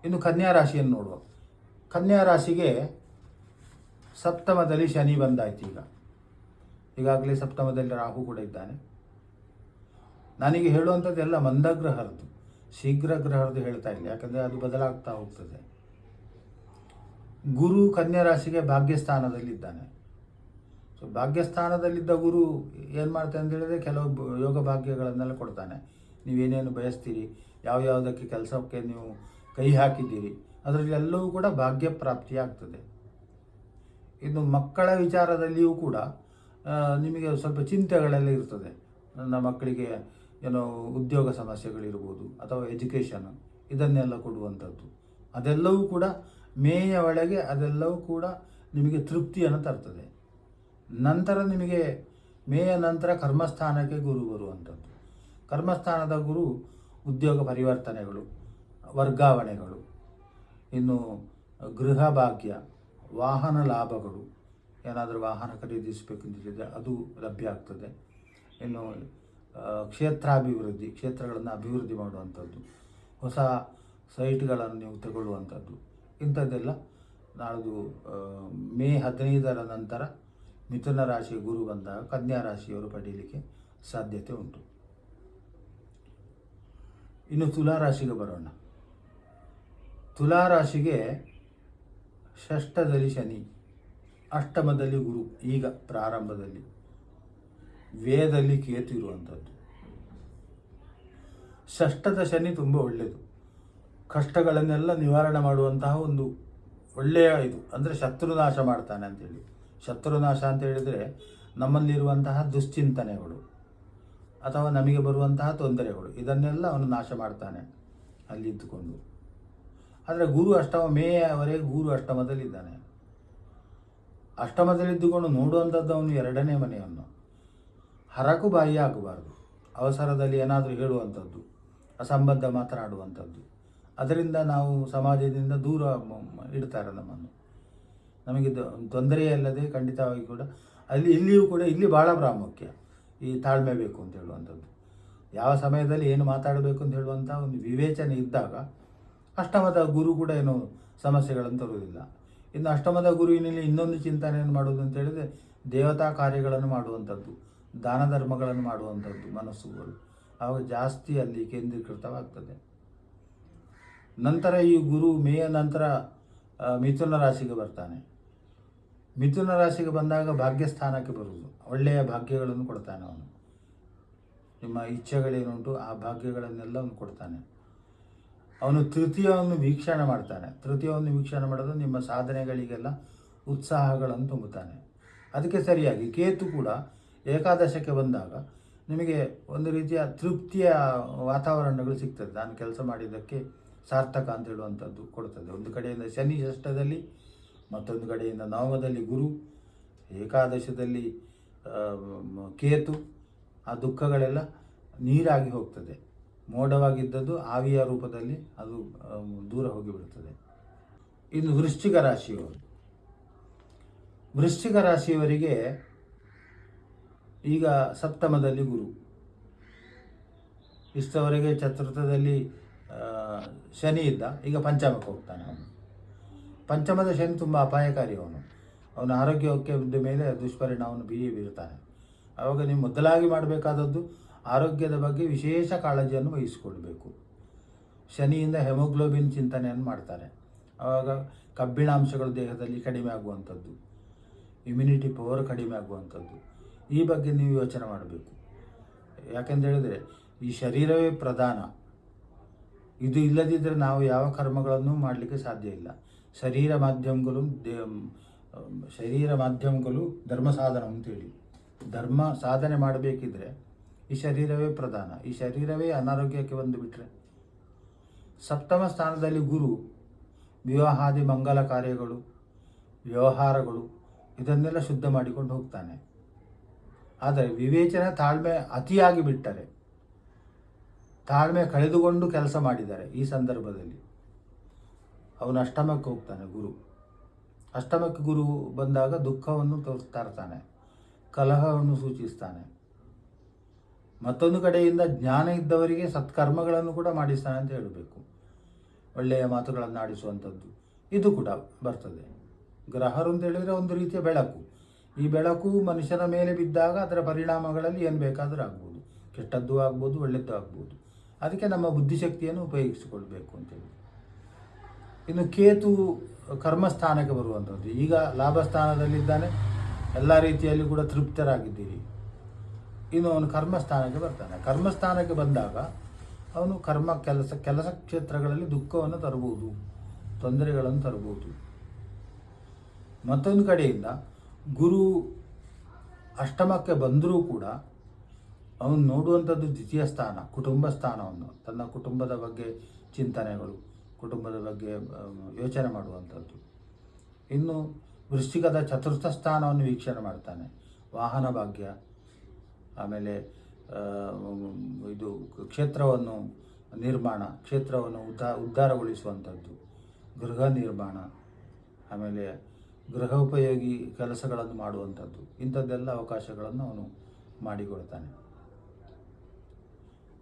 ಇನ್ನು ಕನ್ಯಾ ರಾಶಿಯನ್ನು ನೋಡುವ. ಕನ್ಯಾ ರಾಶಿಗೆ ಸಪ್ತಮದಲ್ಲಿ ಶನಿ ಬಂದಾಯ್ತು. ಈಗಾಗಲೇ ಸಪ್ತಮದಲ್ಲಿ ರಾಹು ಕೂಡ ಇದ್ದಾನೆ. ನನಗೆ ಹೇಳುವಂಥದ್ದೆಲ್ಲ ಮಂದಗ್ರಹರದ್ದು, ಶೀಘ್ರ ಗ್ರಹರದ್ದು ಹೇಳ್ತಾ ಇಲ್ಲ, ಯಾಕಂದರೆ ಅದು ಬದಲಾಗ್ತಾ ಹೋಗ್ತದೆ. ಗುರು ಕನ್ಯಾ ರಾಶಿಗೆ ಭಾಗ್ಯಸ್ಥಾನದಲ್ಲಿದ್ದಾನೆ. ಸೊ ಭಾಗ್ಯಸ್ಥಾನದಲ್ಲಿದ್ದ ಗುರು ಏನು ಮಾಡ್ತಾನೆ ಅಂತ ಹೇಳಿದರೆ, ಕೆಲವು ಯೋಗ ಭಾಗ್ಯಗಳನ್ನೆಲ್ಲ ಕೊಡ್ತಾನೆ. ನೀವೇನೇನು ಬಯಸ್ತೀರಿ, ಯಾವುದಕ್ಕೆ ಕೆಲಸಕ್ಕೆ ನೀವು ಕೈ ಹಾಕಿದ್ದೀರಿ, ಅದರಲ್ಲಿ ಎಲ್ಲವೂ ಕೂಡ ಭಾಗ್ಯ ಪ್ರಾಪ್ತಿಯಾಗ್ತದೆ. ಇನ್ನು ಮಕ್ಕಳ ವಿಚಾರದಲ್ಲಿಯೂ ಕೂಡ ನಿಮಗೆ ಸ್ವಲ್ಪ ಚಿಂತೆಗಳೆಲ್ಲ ಇರ್ತದೆ. ನನ್ನ ಮಕ್ಕಳಿಗೆ ಏನೋ ಉದ್ಯೋಗ ಸಮಸ್ಯೆಗಳಿರ್ಬೋದು, ಅಥವಾ ಎಜುಕೇಷನ್, ಇದನ್ನೆಲ್ಲ ಕೊಡುವಂಥದ್ದು. ಅದೆಲ್ಲವೂ ಕೂಡ ಮೇಯ ಒಳಗೆ ಅದೆಲ್ಲವೂ ಕೂಡ ನಿಮಗೆ ತೃಪ್ತಿಯನ್ನು ತರ್ತದೆ. ನಂತರ ನಿಮಗೆ ಮೇಯ ನಂತರ ಕರ್ಮಸ್ಥಾನಕ್ಕೆ ಗುರು ಬರುವಂಥದ್ದು. ಕರ್ಮಸ್ಥಾನದ ಗುರು ಉದ್ಯೋಗ ಪರಿವರ್ತನೆಗಳು, ವರ್ಗಾವಣೆಗಳು, ಇನ್ನು ಗೃಹ ಭಾಗ್ಯ, ವಾಹನ ಲಾಭಗಳು, ಏನಾದರೂ ವಾಹನ ಖರೀದಿಸಬೇಕಂತಿದ್ದರೆ ಅದು ಲಭ್ಯ ಆಗ್ತದೆ. ಇನ್ನು ಕ್ಷೇತ್ರಾಭಿವೃದ್ಧಿ, ಕ್ಷೇತ್ರಗಳನ್ನು ಅಭಿವೃದ್ಧಿ ಮಾಡುವಂಥದ್ದು, ಹೊಸ ಸೈಟ್ಗಳನ್ನು ನೀವು ತಗೊಳ್ಳುವಂಥದ್ದು, ಇಂಥದ್ದೆಲ್ಲ ನಾಳ್ದು ಮೇ 15ರ ನಂತರ ಮಿಥುನ ರಾಶಿ ಗುರು ಬಂದಾಗ ಕನ್ಯಾ ರಾಶಿಯವರು ಪಡೀಲಿಕ್ಕೆ ಸಾಧ್ಯತೆ ಉಂಟು. ಇನ್ನು ತುಲಾರಾಶಿಗೆ ಬರೋಣ. ತುಲಾರಾಶಿಗೆ ಷಷ್ಠದಲ್ಲಿ ಶನಿ, ಅಷ್ಟಮದಲ್ಲಿ ಗುರು, ಈಗ ಪ್ರಾರಂಭದಲ್ಲಿ ವೇದಲ್ಲಿ ಕೇತು ಇರುವಂಥದ್ದು. ಷಷ್ಠದ ಶನಿ ತುಂಬ ಒಳ್ಳೆಯದು, ಕಷ್ಟಗಳನ್ನೆಲ್ಲ ನಿವಾರಣೆ ಮಾಡುವಂತಹ ಒಂದು ಒಳ್ಳೆಯ ಇದು. ಅಂದರೆ ಶತ್ರುನಾಶ ಮಾಡ್ತಾನೆ ಅಂತೇಳಿ. ಶತ್ರುನಾಶ ಅಂತ ಹೇಳಿದರೆ ನಮ್ಮಲ್ಲಿರುವಂತಹ ದುಶ್ಚಿಂತನೆಗಳು ಅಥವಾ ನಮಗೆ ಬರುವಂತಹ ತೊಂದರೆಗಳು, ಇದನ್ನೆಲ್ಲ ಅವನು ನಾಶ ಮಾಡ್ತಾನೆ ಅಲ್ಲಿದ್ದುಕೊಂಡು. ಆದರೆ ಗುರು ಅಷ್ಟಮ, ಮೇಯವರೆಗೆ ಗುರು ಅಷ್ಟಮದಲ್ಲಿದ್ದಾನೆ. ಅಷ್ಟಮದಲ್ಲಿದ್ದುಕೊಂಡು ನೋಡುವಂಥದ್ದು ಅವನು ಎರಡನೇ ಮನೆಯನ್ನು. ಹರಕು ಬಾಯಿ ಆಗಬಾರ್ದು, ಅವಸರದಲ್ಲಿ ಏನಾದರೂ ಹೇಳುವಂಥದ್ದು, ಅಸಂಬದ್ಧ ಮಾತನಾಡುವಂಥದ್ದು, ಅದರಿಂದ ನಾವು ಸಮಾಜದಿಂದ ದೂರ ಇಡ್ತಾರೆ ನಮ್ಮನ್ನು. ನಮಗೆ ತೊಂದರೆಯಲ್ಲದೆ ಖಂಡಿತವಾಗಿ ಕೂಡ ಇಲ್ಲಿಯೂ ಕೂಡ ಇಲ್ಲಿ ಭಾಳ ಪ್ರಾಮುಖ್ಯ ಈ ತಾಳ್ಮೆ ಬೇಕು ಅಂತ ಹೇಳುವಂಥದ್ದು. ಯಾವ ಸಮಯದಲ್ಲಿ ಏನು ಮಾತಾಡಬೇಕು ಅಂತ ಹೇಳುವಂಥ ಒಂದು ವಿವೇಚನೆ ಇದ್ದಾಗ ಅಷ್ಟಮದ ಗುರು ಕೂಡ ಏನು ಸಮಸ್ಯೆಗಳನ್ನು ತರುವುದಿಲ್ಲ. ಇನ್ನು ಅಷ್ಟಮದ ಗುರುವಿನಲ್ಲಿ ಇನ್ನೊಂದು ಚಿಂತನೆಯನ್ನು ಮಾಡುವುದು ಅಂತ ಹೇಳಿದರೆ ದೇವತಾ ಕಾರ್ಯಗಳನ್ನು ಮಾಡುವಂಥದ್ದು, ದಾನ ಧರ್ಮಗಳನ್ನು ಮಾಡುವಂಥದ್ದು ಮನಸ್ಸುಗಳು, ಆವಾಗ ಜಾಸ್ತಿ ಅಲ್ಲಿ ಕೇಂದ್ರೀಕೃತವಾಗ್ತದೆ. ನಂತರ ಈ ಗುರು ಮೇಯ ನಂತರ ಮಿಥುನ ರಾಶಿಗೆ ಬರ್ತಾನೆ. ಮಿಥುನ ರಾಶಿಗೆ ಬಂದಾಗ ಭಾಗ್ಯಸ್ಥಾನಕ್ಕೆ ಬರುವುದು, ಒಳ್ಳೆಯ ಭಾಗ್ಯಗಳನ್ನು ಕೊಡ್ತಾನೆ ಅವನು. ನಿಮ್ಮ ಇಚ್ಛೆಗಳೇನುಂಟು ಆ ಭಾಗ್ಯಗಳನ್ನೆಲ್ಲ ಅವನು ಕೊಡ್ತಾನೆ. ಅವನು ತೃತೀಯವನ್ನು ವೀಕ್ಷಣೆ ಮಾಡ್ತಾನೆ. ತೃತೀಯವನ್ನು ವೀಕ್ಷಣೆ ಮಾಡೋದು ನಿಮ್ಮ ಸಾಧನೆಗಳಿಗೆಲ್ಲ ಉತ್ಸಾಹಗಳನ್ನು ತುಂಬುತ್ತಾನೆ. ಅದಕ್ಕೆ ಸರಿಯಾಗಿ ಕೇತು ಕೂಡ ಏಕಾದಶಕ್ಕೆ ಬಂದಾಗ ನಿಮಗೆ ಒಂದು ರೀತಿಯ ತೃಪ್ತಿಯ ವಾತಾವರಣಗಳು ಸಿಗ್ತದೆ. ನಾನು ಕೆಲಸ ಮಾಡಿದ್ದಕ್ಕೆ ಸಾರ್ಥಕ ಅಂತ ಹೇಳುವಂಥದ್ದು ಕೊಡ್ತದೆ. ಒಂದು ಕಡೆಯಿಂದ ಶನಿ ಷಷ್ಠದಲ್ಲಿ, ಮತ್ತೊಂದು ಕಡೆಯಿಂದ ನವಮದಲ್ಲಿ ಗುರು, ಏಕಾದಶದಲ್ಲಿ ಕೇತು. ಆ ದುಃಖಗಳೆಲ್ಲ ನೀರಾಗಿ ಹೋಗ್ತದೆ. ಮೋಡವಾಗಿದ್ದದ್ದು ಆವಿಯ ರೂಪದಲ್ಲಿ ಅದು ದೂರ ಹೋಗಿಬಿಡುತ್ತದೆ. ಇನ್ನು ವೃಶ್ಚಿಕ ರಾಶಿಯವರು, ವೃಶ್ಚಿಕ ರಾಶಿಯವರಿಗೆ ಈಗ ಸಪ್ತಮದಲ್ಲಿ ಗುರು, ಇಷ್ಟವರೆಗೆ ಚತುರ್ಥದಲ್ಲಿ ಶನಿ ಇದ್ದ, ಈಗ ಪಂಚಮಕ್ಕೆ ಹೋಗ್ತಾನೆ ಅವನು. ಪಂಚಮದ ಶನಿ ತುಂಬ ಅಪಾಯಕಾರಿ. ಅವನ ಆರೋಗ್ಯಕ್ಕೆ ಮೇಲೆ ದುಷ್ಪರಿಣಾಮವನ್ನು ಬೀರುತ್ತಾನೆ. ಆವಾಗ ನೀವು ಮೊದಲಾಗಿ ಮಾಡಬೇಕಾದದ್ದು ಆರೋಗ್ಯದ ಬಗ್ಗೆ ವಿಶೇಷ ಕಾಳಜಿಯನ್ನು ವಹಿಸಿಕೊಳ್ಬೇಕು. ಶನಿಯಿಂದ ಹೆಮೋಗ್ಲೋಬಿನ್ ಚಿಂತನೆಯನ್ನು ಮಾಡ್ತಾರೆ. ಆವಾಗ ಕಬ್ಬಿಣಾಂಶಗಳು ದೇಹದಲ್ಲಿ ಕಡಿಮೆ ಆಗುವಂಥದ್ದು, ಇಮ್ಯುನಿಟಿ ಪವರ್ ಕಡಿಮೆ ಆಗುವಂಥದ್ದು, ಈ ಬಗ್ಗೆ ನೀವು ಯೋಚನೆ ಮಾಡಬೇಕು. ಯಾಕೆಂದೇಳಿದರೆ ಈ ಶರೀರವೇ ಪ್ರಧಾನ. ಇದು ಇಲ್ಲದಿದ್ದರೆ ನಾವು ಯಾವ ಕರ್ಮಗಳನ್ನು ಮಾಡಲಿಕ್ಕೆ ಸಾಧ್ಯ ಇಲ್ಲ. ಶರೀರ ಮಾಧ್ಯಮಗಳು ಧರ್ಮ ಸಾಧನ ಅಂತೇಳಿ. ಧರ್ಮ ಸಾಧನೆ ಮಾಡಬೇಕಿದ್ರೆ ಈ ಶರೀರವೇ ಪ್ರಧಾನ. ಈ ಶರೀರವೇ ಅನಾರೋಗ್ಯಕ್ಕೆ ಬಂದುಬಿಟ್ರೆ. ಸಪ್ತಮ ಸ್ಥಾನದಲ್ಲಿ ಗುರು ವಿವಾಹಾದಿ ಮಂಗಲ ಕಾರ್ಯಗಳು, ವ್ಯವಹಾರಗಳು, ಇದನ್ನೆಲ್ಲ ಶುದ್ಧ ಮಾಡಿಕೊಂಡು ಹೋಗ್ತಾನೆ. ಆದರೆ ವಿವೇಚನೆ, ತಾಳ್ಮೆ ಅತಿಯಾಗಿ ಬಿಟ್ಟರೆ, ತಾಳ್ಮೆ ಕಳೆದುಕೊಂಡು ಕೆಲಸ ಮಾಡಿದ್ದಾರೆ ಈ ಸಂದರ್ಭದಲ್ಲಿ ಅವನು ಅಷ್ಟಮಕ್ಕೆ ಹೋಗ್ತಾನೆ ಗುರು. ಅಷ್ಟಮಕ್ಕೆ ಗುರು ಬಂದಾಗ ದುಃಖವನ್ನು ತೋರಿಸ್ತಾ ಇರ್ತಾನೆ, ಕಲಹವನ್ನು ಸೂಚಿಸ್ತಾನೆ. ಮತ್ತೊಂದು ಕಡೆಯಿಂದ ಜ್ಞಾನ ಇದ್ದವರಿಗೆ ಸತ್ಕರ್ಮಗಳನ್ನು ಕೂಡ ಮಾಡಿಸ್ತಾನೆ ಅಂತ ಹೇಳಬೇಕು. ಒಳ್ಳೆಯ ಮಾತುಗಳನ್ನು ಆಡಿಸುವಂಥದ್ದು ಇದು ಕೂಡ ಬರ್ತದೆ. ಗ್ರಹರು ಅಂತ ಹೇಳಿದರೆ ಒಂದು ರೀತಿಯ ಬೆಳಕು. ಈ ಬೆಳಕು ಮನುಷ್ಯನ ಮೇಲೆ ಬಿದ್ದಾಗ ಅದರ ಪರಿಣಾಮಗಳಲ್ಲಿ ಏನು ಬೇಕಾದರೂ ಆಗ್ಬೋದು, ಕೆಟ್ಟದ್ದು ಆಗ್ಬೋದು, ಒಳ್ಳೆಯದ್ದು ಆಗ್ಬೋದು. ಅದಕ್ಕೆ ನಮ್ಮ ಬುದ್ಧಿಶಕ್ತಿಯನ್ನು ಉಪಯೋಗಿಸಿಕೊಳ್ಬೇಕು ಅಂತೇಳಿ. ಇನ್ನು ಕೇತು ಕರ್ಮಸ್ಥಾನಕ್ಕೆ ಬರುವಂಥದ್ದು. ಈಗ ಲಾಭಸ್ಥಾನದಲ್ಲಿದ್ದಾನೆ, ಎಲ್ಲ ರೀತಿಯಲ್ಲಿ ಕೂಡ ತೃಪ್ತರಾಗಿದ್ದೀರಿ. ಇನ್ನು ಅವನು ಕರ್ಮಸ್ಥಾನಕ್ಕೆ ಬರ್ತಾನೆ. ಕರ್ಮಸ್ಥಾನಕ್ಕೆ ಬಂದಾಗ ಅವನು ಕೆಲಸ ಕ್ಷೇತ್ರಗಳಲ್ಲಿ ದುಃಖವನ್ನು ತರಬಹುದು, ತೊಂದರೆಗಳನ್ನು ತರಬಹುದು. ಮತ್ತೊಂದು ಕಡೆಯಿಂದ ಗುರು ಅಷ್ಟಮಕ್ಕೆ ಬಂದರೂ ಕೂಡ ಅವನು ನೋಡುವಂಥದ್ದು ದ್ವಿತೀಯ ಸ್ಥಾನ, ಕುಟುಂಬ ಸ್ಥಾನವನ್ನು. ತನ್ನ ಕುಟುಂಬದ ಬಗ್ಗೆ ಚಿಂತನೆಗಳು, ಕುಟುಂಬದ ಬಗ್ಗೆ ಯೋಚನೆ ಮಾಡುವಂಥದ್ದು. ಇನ್ನು ವೃಶ್ಚಿಕದ ಚತುರ್ಥ ಸ್ಥಾನವನ್ನು ವೀಕ್ಷಣೆ ಮಾಡ್ತಾನೆ. ವಾಹನ ಭಾಗ್ಯ, ಆಮೇಲೆ ಇದು ಕ್ಷೇತ್ರವನ್ನು ನಿರ್ಮಾಣ, ಕ್ಷೇತ್ರವನ್ನು ಉದ್ಧಾರಗೊಳಿಸುವಂಥದ್ದು, ಗೃಹ ನಿರ್ಮಾಣ, ಆಮೇಲೆ ಗೃಹೋಪಯೋಗಿ ಕೆಲಸಗಳನ್ನು ಮಾಡುವಂಥದ್ದು, ಇಂಥದ್ದೆಲ್ಲ ಅವಕಾಶಗಳನ್ನು ಅವನು ಮಾಡಿಕೊಡ್ತಾನೆ.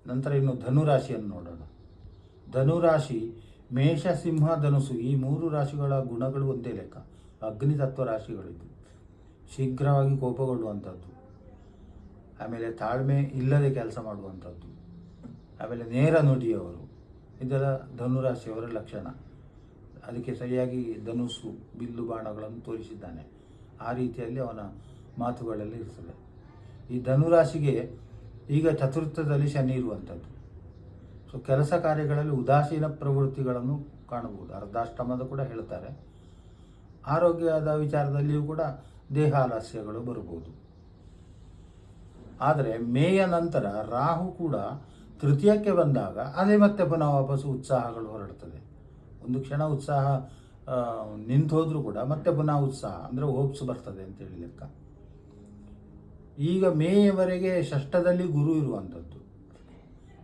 ನಂತರ ಇನ್ನು ಧನುರಾಶಿಯನ್ನು ನೋಡೋಣ. ಧನುರಾಶಿ ಮೇಷ, ಸಿಂಹ, ಧನುಸು ಈ 3 ರಾಶಿಗಳ ಗುಣಗಳು ಒಂದೇ ಲೆಕ್ಕ. ಅಗ್ನಿತತ್ವ ರಾಶಿಗಳಿದ್ದು ಶೀಘ್ರವಾಗಿ ಕೋಪಗೊಳ್ಳುವಂಥದ್ದು, ಆಮೇಲೆ ತಾಳ್ಮೆ ಇಲ್ಲದೆ ಕೆಲಸ ಮಾಡುವಂಥದ್ದು, ಆಮೇಲೆ ನೇರ ನುಡಿಯವರು, ಇದೆಲ್ಲ ಧನುರಾಶಿಯವರ ಲಕ್ಷಣ. ಅದಕ್ಕೆ ಸರಿಯಾಗಿ ಧನುಸ್ಸು ಬಿಲ್ಲು ಬಾಣಗಳನ್ನು ತೋರಿಸಿದ್ದಾನೆ. ಆ ರೀತಿಯಲ್ಲಿ ಅವನ ಮಾತುಗಳಲ್ಲಿ ಇರ್ತದೆ. ಈ ಧನುರಾಶಿಗೆ ಈಗ ಚತುರ್ಥದಲ್ಲಿ ಶನಿ ಇರುವಂಥದ್ದು. ಸೊ ಕೆಲಸ ಕಾರ್ಯಗಳಲ್ಲಿ ಉದಾಸೀನ ಪ್ರವೃತ್ತಿಗಳನ್ನು ಕಾಣಬಹುದು. ಅರ್ಧಾಷ್ಟಮದ ಕೂಡ ಹೇಳ್ತಾರೆ. ಆರೋಗ್ಯದ ವಿಚಾರದಲ್ಲಿಯೂ ಕೂಡ ದೇಹಾಲಸ್ಯಗಳು ಬರ್ಬೋದು. ಆದರೆ ಮೇಯ ನಂತರ ರಾಹು ಕೂಡ ತೃತೀಯಕ್ಕೆ ಬಂದಾಗ ಅದೇ ಮತ್ತೆ ಪುನಃ ವಾಪಸ್ಸು ಉತ್ಸಾಹಗಳು ಹೊರಡ್ತದೆ. ಒಂದು ಕ್ಷಣ ಉತ್ಸಾಹ ನಿಂತು ಹೋದರೂ ಕೂಡ ಮತ್ತೆ ಪುನಃ ಉತ್ಸಾಹ ಅಂದರೆ ಹೋಪ್ಸ್ ಬರ್ತದೆ ಅಂತೇಳಿ ಲೆಕ್ಕ. ಈಗ ಮೇಯವರೆಗೆ ಷಷ್ಠದಲ್ಲಿ ಗುರು ಇರುವಂಥದ್ದು.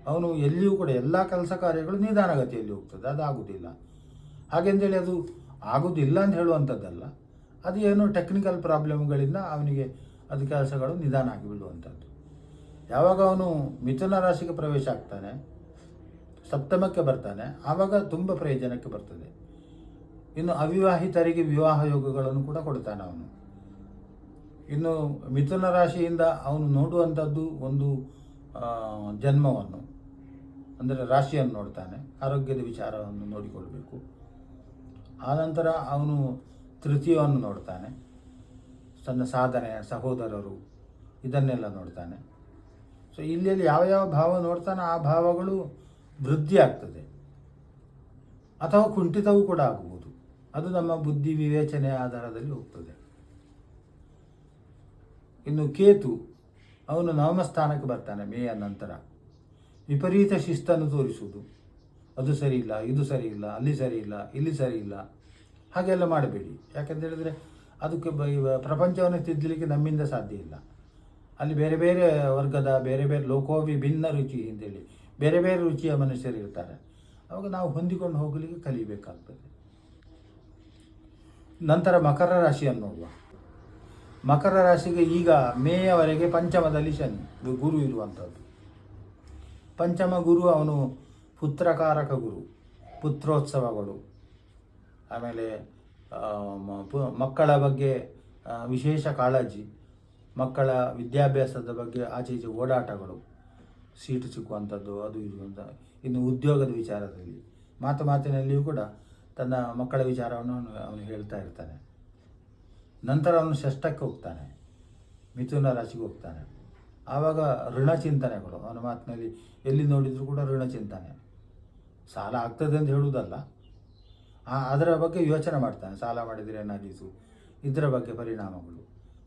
ಅವನು ಎಲ್ಲಿಯೂ ಕೂಡ ಎಲ್ಲ ಕೆಲಸ ಕಾರ್ಯಗಳು ನಿಧಾನಗತಿಯಲ್ಲಿ ಹೋಗ್ತದೆ, ಅದು ಆಗುವುದಿಲ್ಲ. ಹಾಗೆಂದೇಳಿ ಅದು ಆಗುವುದಿಲ್ಲ ಅಂತ ಹೇಳುವಂಥದ್ದಲ್ಲ, ಅದು ಏನೋ ಟೆಕ್ನಿಕಲ್ ಪ್ರಾಬ್ಲಮ್ಗಳಿಂದ ಅವನಿಗೆ ಅದು ಕೆಲಸಗಳು ನಿಧಾನ ಆಗಿ ಬಿಡುವಂಥದ್ದು. ಯಾವಾಗ ಅವನು ಮಿಥುನ ರಾಶಿಗೆ ಪ್ರವೇಶ ಆಗ್ತಾನೆ, ಸಪ್ತಮಕ್ಕೆ ಬರ್ತಾನೆ, ಆವಾಗ ತುಂಬ ಪ್ರಯೋಜನಕ್ಕೆ ಬರ್ತದೆ. ಇನ್ನು ಅವಿವಾಹಿತರಿಗೆ ವಿವಾಹ ಯೋಗಗಳನ್ನು ಕೂಡ ಕೊಡ್ತಾನೆ ಅವನು. ಇನ್ನು ಮಿಥುನ ರಾಶಿಯಿಂದ ಅವನು ನೋಡುವಂಥದ್ದು ಒಂದು ಜನ್ಮವನ್ನು, ಅಂದರೆ ರಾಶಿಯನ್ನು ನೋಡ್ತಾನೆ, ಆರೋಗ್ಯದ ವಿಚಾರವನ್ನು ನೋಡಿಕೊಳ್ಬೇಕು. ಆನಂತರ ಅವನು ತೃತೀಯವನ್ನು ನೋಡ್ತಾನೆ, ತನ್ನ ಸಾಧನೆ, ಸಹೋದರರು, ಇದನ್ನೆಲ್ಲ ನೋಡ್ತಾನೆ. ಸೊ ಇಲ್ಲಿ ಯಾವ ಭಾವ ನೋಡ್ತಾನೆ ಆ ಭಾವಗಳು ವೃದ್ಧಿ ಆಗ್ತದೆ ಅಥವಾ ಕುಂಠಿತವೂ ಕೂಡ ಆಗಬಹುದು. ಅದು ನಮ್ಮ ಬುದ್ಧಿ ವಿವೇಚನೆಯ ಆಧಾರದಲ್ಲಿ ಹೋಗ್ತದೆ. ಇನ್ನು ಕೇತು ಅವನು ನವಮ ಸ್ಥಾನಕ್ಕೆ ಬರ್ತಾನೆ ಮೇಯ ನಂತರ. ವಿಪರೀತ ಶಿಸ್ತನ್ನು ತೋರಿಸುವುದು, ಅದು ಸರಿ ಇಲ್ಲ, ಇದು ಸರಿ ಇಲ್ಲ, ಅಲ್ಲಿ ಸರಿ ಇಲ್ಲ, ಇಲ್ಲಿ ಸರಿ ಇಲ್ಲ, ಹಾಗೆಲ್ಲ ಮಾಡಬೇಡಿ. ಯಾಕೆಂತ ಹೇಳಿದರೆ ಅದಕ್ಕೆ ಪ್ರಪಂಚವನ್ನು ತಿದ್ದಲಿಕ್ಕೆ ನಮ್ಮಿಂದ ಸಾಧ್ಯ ಇಲ್ಲ. ಅಲ್ಲಿ ಬೇರೆ ಬೇರೆ ವರ್ಗದ, ಬೇರೆ ಬೇರೆ ಲೋಕೋವಿಭಿನ್ನ ರುಚಿ ಅಂತೇಳಿ ಬೇರೆ ಬೇರೆ ರುಚಿಯ ಮನುಷ್ಯರು ಇರ್ತಾರೆ. ಅವಾಗ ನಾವು ಹೊಂದಿಕೊಂಡು ಹೋಗಲಿಕ್ಕೆ ಕಲಿಬೇಕಾಗ್ತದೆ. ನಂತರ ಮಕರ ರಾಶಿಯನ್ನು ನೋಡುವ. ಮಕರ ರಾಶಿಗೆ ಈಗ ಮೇಯವರೆಗೆ ಪಂಚಮದಲ್ಲಿ ಶನಿ ಗುರು ಇರುವಂಥದ್ದು. ಪಂಚಮ ಗುರು ಅವನು ಪುತ್ರಕಾರಕ ಗುರು, ಪುತ್ರೋತ್ಸವಗಳು, ಆಮೇಲೆ ಮಕ್ಕಳ ಬಗ್ಗೆ ವಿಶೇಷ ಕಾಳಜಿ, ಮಕ್ಕಳ ವಿದ್ಯಾಭ್ಯಾಸದ ಬಗ್ಗೆ ಆಚೆ ಈಚೆ ಓಡಾಟಗಳು, ಸೀಟು ಸಿಕ್ಕುವಂಥದ್ದು, ಅದು ಇದು ಅಂತ. ಇನ್ನು ಉದ್ಯೋಗದ ವಿಚಾರದಲ್ಲಿ ಮಾತಿನಲ್ಲಿಯೂ ಕೂಡ ತನ್ನ ಮಕ್ಕಳ ವಿಚಾರವನ್ನು ಅವನು ಹೇಳ್ತಾ ಇರ್ತಾನೆ. ನಂತರ ಅವನು ಷಷ್ಠಕ್ಕೆ ಹೋಗ್ತಾನೆ, ಮಿಥುನ ರಾಶಿಗೆ ಹೋಗ್ತಾನೆ. ಆವಾಗ ಋಣಚಿಂತನೆಗಳು ಅವನ ಮಾತಿನಲ್ಲಿ ಎಲ್ಲಿ ನೋಡಿದರೂ ಕೂಡ ಋಣಚಿಂತನೆ. ಸಾಲ ಆಗ್ತದೆ ಅಂತ ಹೇಳುವುದಲ್ಲ, ಅದರ ಬಗ್ಗೆ ಯೋಚನೆ ಮಾಡ್ತಾನೆ. ಸಾಲ ಮಾಡಿದರೆ ಏನಾದೀತು, ಇದರ ಬಗ್ಗೆ ಪರಿಣಾಮಗಳು.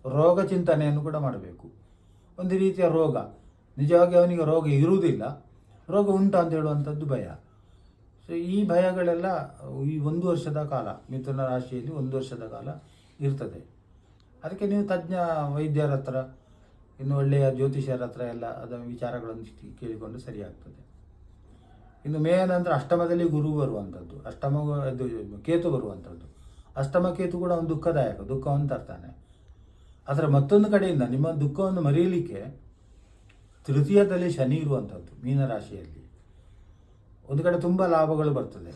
ರೋಗ ಚಿಂತನೆಯನ್ನು ಕೂಡ ಮಾಡಬೇಕು. ಒಂದು ರೀತಿಯ ರೋಗ, ನಿಜವಾಗಿ ಅವನಿಗೆ ರೋಗ ಇರುವುದಿಲ್ಲ, ರೋಗ ಉಂಟು ಅಂತ ಹೇಳುವಂಥದ್ದು ಭಯ. ಸೊ ಈ ಭಯಗಳೆಲ್ಲ ಈ 1 ವರ್ಷದ ಕಾಲ, ಮಿಥುನ ರಾಶಿಯಲ್ಲಿ 1 ವರ್ಷದ ಕಾಲ ಇರ್ತದೆ. ಅದಕ್ಕೆ ನೀವು ತಜ್ಞ ವೈದ್ಯರ ಹತ್ರ, ಇನ್ನು ಒಳ್ಳೆಯ ಜ್ಯೋತಿಷ್ಯರ ಹತ್ರ ಎಲ್ಲ ಅದರ ವಿಚಾರಗಳನ್ನು ಕೇಳಿಕೊಂಡು ಸರಿಯಾಗ್ತದೆ. ಇನ್ನು ಮೇಯ ನಂತರ ಅಷ್ಟಮದಲ್ಲಿ ಗುರು ಬರುವಂಥದ್ದು, ಇದು ಕೇತು ಬರುವಂಥದ್ದು. ಅಷ್ಟಮ ಕೇತು ಕೂಡ ಒಂದು ದುಃಖದಾಯಕ, ದುಃಖವನ್ನು ತರ್ತಾನೆ. ಅದರ ಮತ್ತೊಂದು ಕಡೆಯಿಂದ ನಿಮ್ಮ ದುಃಖವನ್ನು ಮರೆಯಲಿಕ್ಕೆ ತೃತೀಯದಲ್ಲಿ ಶನಿ ಇರುವಂಥದ್ದು ಮೀನರಾಶಿಯಲ್ಲಿ. ಒಂದು ಕಡೆ ತುಂಬ ಲಾಭಗಳು ಬರ್ತದೆ,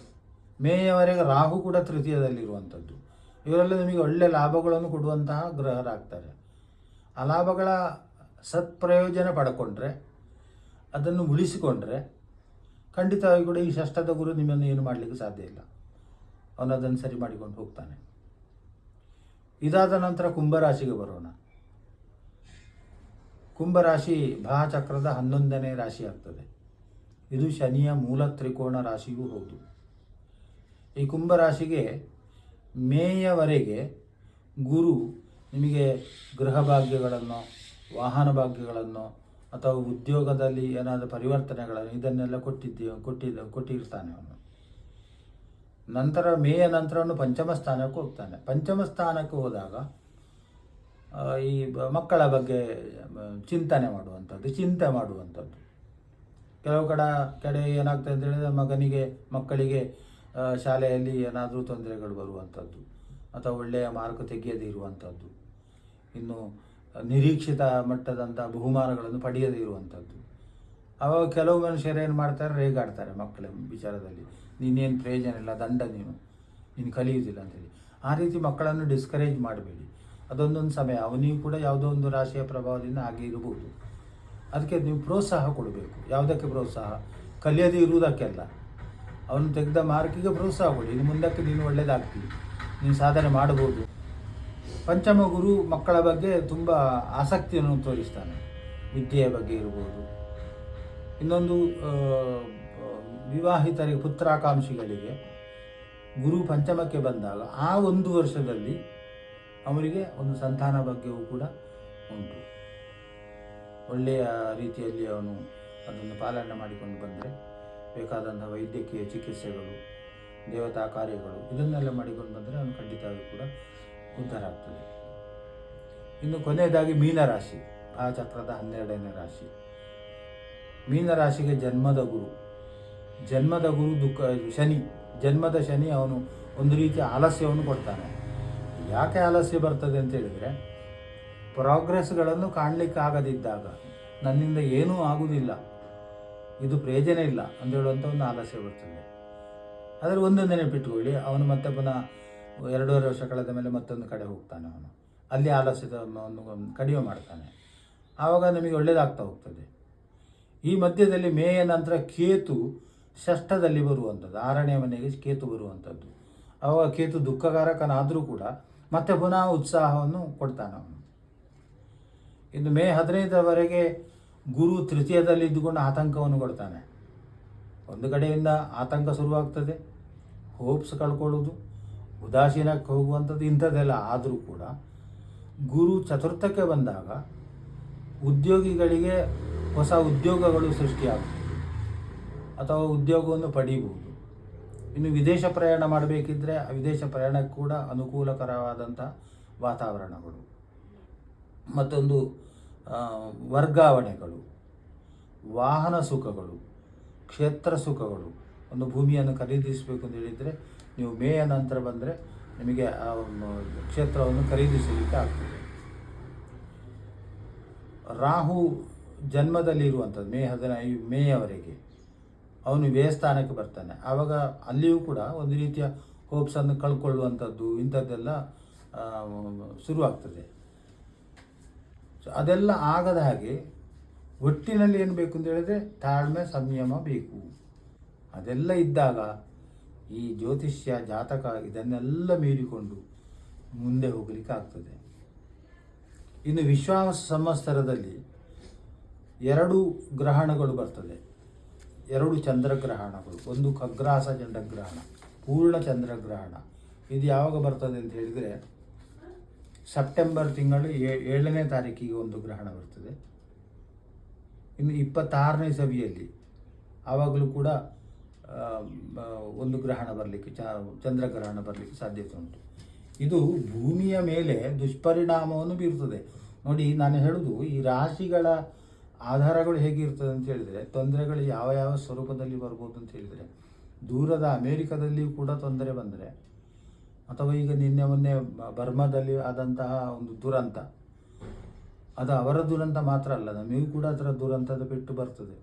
ಮೇಯವರೆಗೆ ರಾಹು ಕೂಡ ತೃತೀಯದಲ್ಲಿರುವಂಥದ್ದು. ಇವರೆಲ್ಲ ನಿಮಗೆ ಒಳ್ಳೆಯ ಲಾಭಗಳನ್ನು ಕೊಡುವಂತಹ ಗ್ರಹರಾಗ್ತಾರೆ. ಆ ಲಾಭಗಳ ಸತ್ಪ್ರಯೋಜನ ಪಡ್ಕೊಂಡ್ರೆ, ಅದನ್ನು ಉಳಿಸಿಕೊಂಡ್ರೆ ಖಂಡಿತವಾಗಿ ಕೂಡ ಈ ಷಷ್ಠದ ಗುರು ನಿಮ್ಮನ್ನು ಏನು ಮಾಡಲಿಕ್ಕೆ ಸಾಧ್ಯ ಇಲ್ಲ. ಅವನು ಅದನ್ನು ಸರಿ ಮಾಡಿಕೊಂಡು ಹೋಗ್ತಾನೆ. ಇದಾದ ನಂತರ ಕುಂಭರಾಶಿಗೆ ಬರೋಣ. ಕುಂಭರಾಶಿ ಭಾಚಕ್ರದ 11ನೇ ರಾಶಿ ಆಗ್ತದೆ. ಇದು ಶನಿಯ ಮೂಲ ತ್ರಿಕೋಣ ರಾಶಿಯೂ ಹೌದು. ಈ ಕುಂಭರಾಶಿಗೆ ಮೇಯವರೆಗೆ ಗುರು ನಿಮಗೆ ಗೃಹ ಭಾಗ್ಯಗಳನ್ನು, ವಾಹನ ಭಾಗ್ಯಗಳನ್ನು ಅಥವಾ ಉದ್ಯೋಗದಲ್ಲಿ ಏನಾದರೂ ಪರಿವರ್ತನೆಗಳನ್ನು ಇದನ್ನೆಲ್ಲ ಕೊಟ್ಟಿರ್ತಾನೆ ಅವನು. ನಂತರ ಮೇಯ ನಂತರ ಅವನು ಪಂಚಮ ಸ್ಥಾನಕ್ಕೆ ಹೋಗ್ತಾನೆ. ಪಂಚಮ ಸ್ಥಾನಕ್ಕೆ ಹೋದಾಗ ಈ ಮಕ್ಕಳ ಬಗ್ಗೆ ಚಿಂತೆ ಮಾಡುವಂಥದ್ದು. ಕೆಲವು ಕಡೆ ಏನಾಗ್ತದೆ ಅಂತ ಹೇಳಿದರೆ ಮಕ್ಕಳಿಗೆ ಶಾಲೆಯಲ್ಲಿ ಏನಾದರೂ ತೊಂದರೆಗಳು ಬರುವಂಥದ್ದು ಅಥವಾ ಒಳ್ಳೆಯ ಮಾರ್ಕ್ ತೆಗೆಯದೇ ಇರುವಂಥದ್ದು, ಇನ್ನು ನಿರೀಕ್ಷಿತ ಮಟ್ಟದಂಥ ಬಹುಮಾನಗಳನ್ನು ಪಡೆಯದೇ ಇರುವಂಥದ್ದು. ಆವಾಗ ಕೆಲವು ಮನುಷ್ಯರು ಏನು ಮಾಡ್ತಾರೆ, ರೇಗಾಡ್ತಾರೆ ಮಕ್ಕಳ ವಿಚಾರದಲ್ಲಿ, ನೀನೇನು ಪ್ರಯೋಜನ ಇಲ್ಲ, ದಂಡ ನೀನು ಕಲಿಯುವುದಿಲ್ಲ ಅಂತೇಳಿ. ಆ ರೀತಿ ಮಕ್ಕಳನ್ನು ಡಿಸ್ಕರೇಜ್ ಮಾಡಬೇಡಿ. ಅದೊಂದೊಂದು ಸಮಯ ಅವನಿಗೂ ಕೂಡ ಯಾವುದೋ ಒಂದು ರಾಶಿಯ ಪ್ರಭಾವದಿಂದ ಹಾಗೆ ಇರಬಹುದು. ಅದಕ್ಕೆ ನೀವು ಪ್ರೋತ್ಸಾಹ ಕೊಡಬೇಕು. ಯಾವುದಕ್ಕೆ ಪ್ರೋತ್ಸಾಹ? ಕಲಿಯದೇ ಇರುವುದಕ್ಕೆಲ್ಲ. ಅವನು ತೆಗೆದ ಮಾರ್ಕಿಗೆ ಪ್ರೋತ್ಸಾಹ ಕೊಡಿ. ಇನ್ನು ಮುಂದಕ್ಕೆ ನೀನು ಒಳ್ಳೆಯದಾಗ್ತೀವಿ, ನೀನು ಸಾಧನೆ ಮಾಡಬಹುದು. ಪಂಚಮ ಗುರು ಮಕ್ಕಳ ಬಗ್ಗೆ ತುಂಬ ಆಸಕ್ತಿಯನ್ನು ತೋರಿಸ್ತಾನೆ. ವಿದ್ಯೆಯ ಬಗ್ಗೆ ಇರ್ಬೋದು. ಇನ್ನೊಂದು ವಿವಾಹಿತರಿಗೆ, ಪುತ್ರಾಕಾಂಕ್ಷಿಗಳಿಗೆ ಗುರು ಪಂಚಮಕ್ಕೆ ಬಂದಾಗ ಆ ಒಂದು ವರ್ಷದಲ್ಲಿ ಅವರಿಗೆ ಒಂದು ಸಂತಾನ ಬಗ್ಗೆಯೂ ಕೂಡ ಉಂಟು. ಒಳ್ಳೆಯ ರೀತಿಯಲ್ಲಿ ಅವನು ಅದನ್ನು ಪಾಲನೆ ಮಾಡಿಕೊಂಡು ಬಂದರೆ ಬೇಕಾದಂಥ ವೈದ್ಯಕೀಯ ಚಿಕಿತ್ಸೆಗಳು, ದೇವತಾ ಕಾರ್ಯಗಳು ಇದನ್ನೆಲ್ಲ ಮಾಡಿಕೊಂಡು ಬಂದರೆ ಅವನು ಖಂಡಿತವಾಗಿ ಕೂಡ ಉದ್ಧಾರ ಆಗ್ತದೆ. ಇನ್ನು ಕೊನೆಯದಾಗಿ ಮೀನರಾಶಿ, ಆ ಚಕ್ರದ 12ನೇ ರಾಶಿ. ಮೀನರಾಶಿಗೆ ಜನ್ಮದ ಗುರು ಶನಿ. ಜನ್ಮದ ಶನಿ ಅವನು ಒಂದು ರೀತಿಯ ಆಲಸ್ಯವನ್ನು ಕೊಡ್ತಾನೆ. ಯಾಕೆ ಆಲಸ್ಯ ಬರ್ತದೆ ಅಂತ ಹೇಳಿದರೆ, ಪ್ರೋಗ್ರೆಸ್ಗಳನ್ನು ಕಾಣಲಿಕ್ಕಾಗದಿದ್ದಾಗ, ನನ್ನಿಂದ ಏನೂ ಆಗುವುದಿಲ್ಲ, ಇದು ಪ್ರಯೋಜನ ಇಲ್ಲ ಅಂತ ಹೇಳುವಂಥ ಒಂದು ಆಲಸ್ಯ ಬರ್ತದೆ. ಅದರ ಒಂದು ನೆನಪಿಟ್ಟುಕೊಳ್ಳಿ, ಅವನು ಮತ್ತೆ ಪುನಃ 2.5 ವರ್ಷ ಕಳೆದ ಮೇಲೆ ಮತ್ತೊಂದು ಕಡೆ ಹೋಗ್ತಾನೆ. ಅವನು ಅಲ್ಲಿ ಆಲಸ್ಯದ ಕಡಿಮೆ ಮಾಡ್ತಾನೆ. ಆವಾಗ ನಮಗೆ ಒಳ್ಳೆಯದಾಗ್ತಾ ಹೋಗ್ತದೆ. ಈ ಮಧ್ಯದಲ್ಲಿ ಮೇಯ ನಂತರ ಕೇತು ಷಷ್ಠದಲ್ಲಿ ಬರುವಂಥದ್ದು, 6ನೇ ಮನೆಗೆ ಕೇತು ಬರುವಂಥದ್ದು. ಆವಾಗ ಕೇತು ದುಃಖಕಾರಕನಾದರೂ ಕೂಡ ಮತ್ತೆ ಪುನಃ ಉತ್ಸಾಹವನ್ನು ಕೊಡ್ತಾನೆ ಅವನು. ಇನ್ನು ಮೇ 15ರವರೆಗೆ ಗುರು ತೃತೀಯದಲ್ಲಿ ಇದ್ದುಕೊಂಡು ಆತಂಕವನ್ನು ಕೊಡ್ತಾನೆ. ಒಂದು ಕಡೆಯಿಂದ ಆತಂಕ ಶುರುವಾಗ್ತದೆ, ಹೋಪ್ಸ್ ಕಳ್ಕೊಳ್ಳೋದು, ಉದಾಸೀನಕ್ಕೆ ಹೋಗುವಂಥದ್ದು, ಇಂಥದ್ದೆಲ್ಲ ಆದರೂ ಕೂಡ ಗುರು ಚತುರ್ಥಕ್ಕೆ ಬಂದಾಗ ಉದ್ಯೋಗಿಗಳಿಗೆ ಹೊಸ ಉದ್ಯೋಗಗಳು ಸೃಷ್ಟಿಯಾಗ್ತದೆ ಅಥವಾ ಉದ್ಯೋಗವನ್ನು ಪಡೀಬಹುದು. ಇನ್ನು ವಿದೇಶ ಪ್ರಯಾಣ ಮಾಡಬೇಕಿದ್ರೆ ಆ ವಿದೇಶ ಪ್ರಯಾಣಕ್ಕೆ ಕೂಡ ಅನುಕೂಲಕರವಾದಂಥ ವಾತಾವರಣಗಳು, ಮತ್ತೊಂದು ವರ್ಗಾವಣೆಗಳು, ವಾಹನ ಸುಖಗಳು, ಕ್ಷೇತ್ರ ಸುಖಗಳು. ಒಂದು ಭೂಮಿಯನ್ನು ಖರೀದಿಸಬೇಕು ಅಂತ ಹೇಳಿದರೆ ನೀವು ಮೇಯ ನಂತರ ಬಂದರೆ ನಿಮಗೆ ಆ ಕ್ಷೇತ್ರವನ್ನು ಖರೀದಿಸಲಿಕ್ಕೆ ಆಗ್ತದೆ. ರಾಹು ಜನ್ಮದಲ್ಲಿ ಇರುವಂಥದ್ದು ಮೇಯವರೆಗೆ ಅವನು ವ್ಯಯಸ್ಥಾನಕ್ಕೆ ಬರ್ತಾನೆ. ಆವಾಗ ಅಲ್ಲಿಯೂ ಕೂಡ ಒಂದು ರೀತಿಯ ಹೋಪ್ಸನ್ನು ಕಳ್ಕೊಳ್ಳುವಂಥದ್ದು ಇಂಥದ್ದೆಲ್ಲ ಶುರುವಾಗ್ತದೆ. ಸೊ ಅದೆಲ್ಲ ಆಗದ ಹಾಗೆ ಒಟ್ಟಿನಲ್ಲಿ ಏನು ಬೇಕು ಅಂತ ಹೇಳಿದರೆ ತಾಳ್ಮೆ, ಸಂಯಮ ಬೇಕು. ಅದೆಲ್ಲ ಇದ್ದಾಗ ಈ ಜ್ಯೋತಿಷ್ಯ, ಜಾತಕ ಇದನ್ನೆಲ್ಲ ಮೀರಿಕೊಂಡು ಮುಂದೆ ಹೋಗಲಿಕ್ಕೆ ಆಗ್ತದೆ. ಇನ್ನು ವಿಶ್ವಾಸ ಸಂವತ್ಸರದಲ್ಲಿ 2 ಗ್ರಹಣಗಳು ಬರ್ತದೆ, 2 ಚಂದ್ರಗ್ರಹಣಗಳು. ಒಂದು ಖಗ್ರಾಸ ಚಂದ್ರಗ್ರಹಣ, ಪೂರ್ಣ ಚಂದ್ರಗ್ರಹಣ. ಇದು ಯಾವಾಗ ಬರ್ತದೆ ಅಂತ ಹೇಳಿದರೆ ಸೆಪ್ಟೆಂಬರ್ ತಿಂಗಳು 7ನೇ ತಾರೀಕಿಗೆ ಒಂದು ಗ್ರಹಣ ಬರ್ತದೆ. ಇನ್ನು 26ನೇ ಸವಿಯಲ್ಲಿ ಆವಾಗಲೂ ಕೂಡ ಒಂದು ಗ್ರಹಣ ಬರಲಿಕ್ಕೆ, ಚಂದ್ರಗ್ರಹಣ ಬರಲಿಕ್ಕೆ ಸಾಧ್ಯತೆ ಉಂಟು. ಇದು ಭೂಮಿಯ ಮೇಲೆ ದುಷ್ಪರಿಣಾಮವನ್ನು ಬೀರುತ್ತದೆ. ನೋಡಿ, ನಾನು ಹೇಳೋದು ಈ ರಾಶಿಗಳ ಆಧಾರಗಳು ಹೇಗಿರ್ತದೆ ಅಂತ ಹೇಳಿದರೆ, ತೊಂದರೆಗಳು ಯಾವ ಸ್ವರೂಪದಲ್ಲಿ ಬರ್ಬೋದು ಅಂತ ಹೇಳಿದರೆ, ದೂರದ ಅಮೇರಿಕಾದಲ್ಲಿಯೂ ಕೂಡ ತೊಂದರೆ ಬಂದರೆ, ಅಥವಾ ಈಗ ಮೊನ್ನೆ ಬರ್ಮಾದಲ್ಲಿ ಆದಂತಹ ಒಂದು ದುರಂತ, ಅದು ಅವರ ದುರಂತ ಮಾತ್ರ ಅಲ್ಲ, ನಮಗೂ ಕೂಡ ಅದರ ದುರಂತದ ಪೆಟ್ಟು ಬರ್ತದೆ.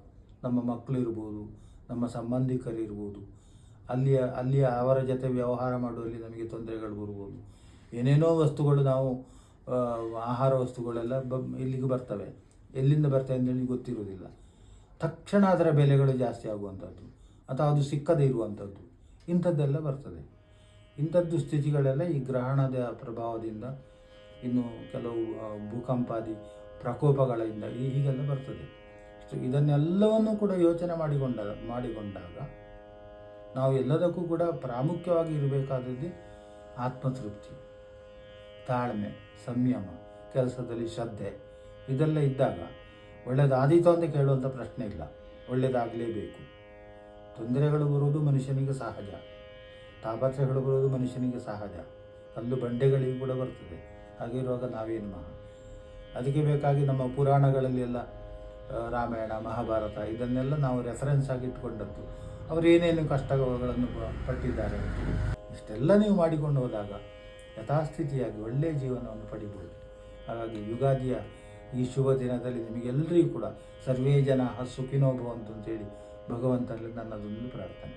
ನಮ್ಮ ಮಕ್ಕಳು ಇರ್ಬೋದು, ನಮ್ಮ ಸಂಬಂಧಿಕರಿರ್ಬೋದು, ಅಲ್ಲಿಯ ಅವರ ಜೊತೆ ವ್ಯವಹಾರ ಮಾಡುವಲ್ಲಿ ನಮಗೆ ತೊಂದರೆಗಳು ಬರ್ಬೋದು. ಏನೇನೋ ವಸ್ತುಗಳು ನಾವು ಆಹಾರ ವಸ್ತುಗಳೆಲ್ಲ ಇಲ್ಲಿಗೆ ಬರ್ತವೆ, ಎಲ್ಲಿಂದ ಬರ್ತವೆ ಅಂತೇಳಿ ಗೊತ್ತಿರುವುದಿಲ್ಲ. ತಕ್ಷಣ ಅದರ ಬೆಲೆಗಳು ಜಾಸ್ತಿ ಆಗುವಂಥದ್ದು ಅಥವಾ ಅದು ಸಿಕ್ಕದೇ ಇರುವಂಥದ್ದು ಇಂಥದ್ದೆಲ್ಲ ಬರ್ತದೆ. ಇಂಥದ್ದು ಸ್ಥಿತಿಗಳೆಲ್ಲ ಈ ಗ್ರಹಣದ ಪ್ರಭಾವದಿಂದ, ಇನ್ನು ಕೆಲವು ಭೂಕಂಪಾದಿ ಪ್ರಕೋಪಗಳಿಂದ ಹೀಗೆಲ್ಲ ಬರ್ತದೆ. ಇದನ್ನೆಲ್ಲವನ್ನು ಕೂಡ ಯೋಚನೆ ಮಾಡಿಕೊಂಡಾಗ ನಾವು ಎಲ್ಲದಕ್ಕೂ ಕೂಡ ಪ್ರಾಮುಖ್ಯವಾಗಿ ಇರಬೇಕಾದದ್ದು ಆತ್ಮತೃಪ್ತಿ, ತಾಳ್ಮೆ, ಸಂಯಮ, ಕೆಲಸದಲ್ಲಿ ಶ್ರದ್ಧೆ. ಇದೆಲ್ಲ ಇದ್ದಾಗ ಒಳ್ಳೆಯದಾದೀತು ಅಂತ ಕೇಳುವಂಥ ಪ್ರಶ್ನೆ ಇಲ್ಲ, ಒಳ್ಳೆಯದಾಗಲೇಬೇಕು. ತೊಂದರೆಗಳು ಬರುವುದು ಮನುಷ್ಯನಿಗೆ ಸಹಜ, ತಾಪತ್ರಯಗಳು ಬರುವುದು ಮನುಷ್ಯನಿಗೆ ಸಹಜ, ಕಲ್ಲು ಬಂಡೆಗಳಿಗೂ ಕೂಡ ಬರ್ತದೆ. ಹಾಗಿರುವಾಗ ನಾವೇನು ಅದಕ್ಕೆ ಬೇಕಾಗಿ ನಮ್ಮ ಪುರಾಣಗಳಲ್ಲಿ ಎಲ್ಲ ರಾಮಾಯಣ, ಮಹಾಭಾರತ ಇದನ್ನೆಲ್ಲ ನಾವು ರೆಫರೆನ್ಸ್ ಆಗಿ ಇಟ್ಕೊಂಡದ್ದು. ಅವರು ಏನೇನು ಕಷ್ಟಗಳನ್ನು ಪಟ್ಟಿದ್ದಾರೆ, ಇಷ್ಟೆಲ್ಲ ನೀವು ಮಾಡಿಕೊಂಡು ಹೋದಾಗ ಯಥಾಸ್ಥಿತಿಯಾಗಿ ಒಳ್ಳೆಯ ಜೀವನವನ್ನು ಪಡಿಬೋದು. ಹಾಗಾಗಿ ಯುಗಾದಿಯ ಈ ಶುಭ ದಿನದಲ್ಲಿ ನಿಮಗೆಲ್ಲರಿಗೂ ಕೂಡ ಸರ್ವೇ ಜನ ಸುಖಿನೋ ಭವಂತು ಅಂತೇಳಿ ಭಗವಂತನಲ್ಲಿ ನನ್ನದೊಂದು ಪ್ರಾರ್ಥನೆ.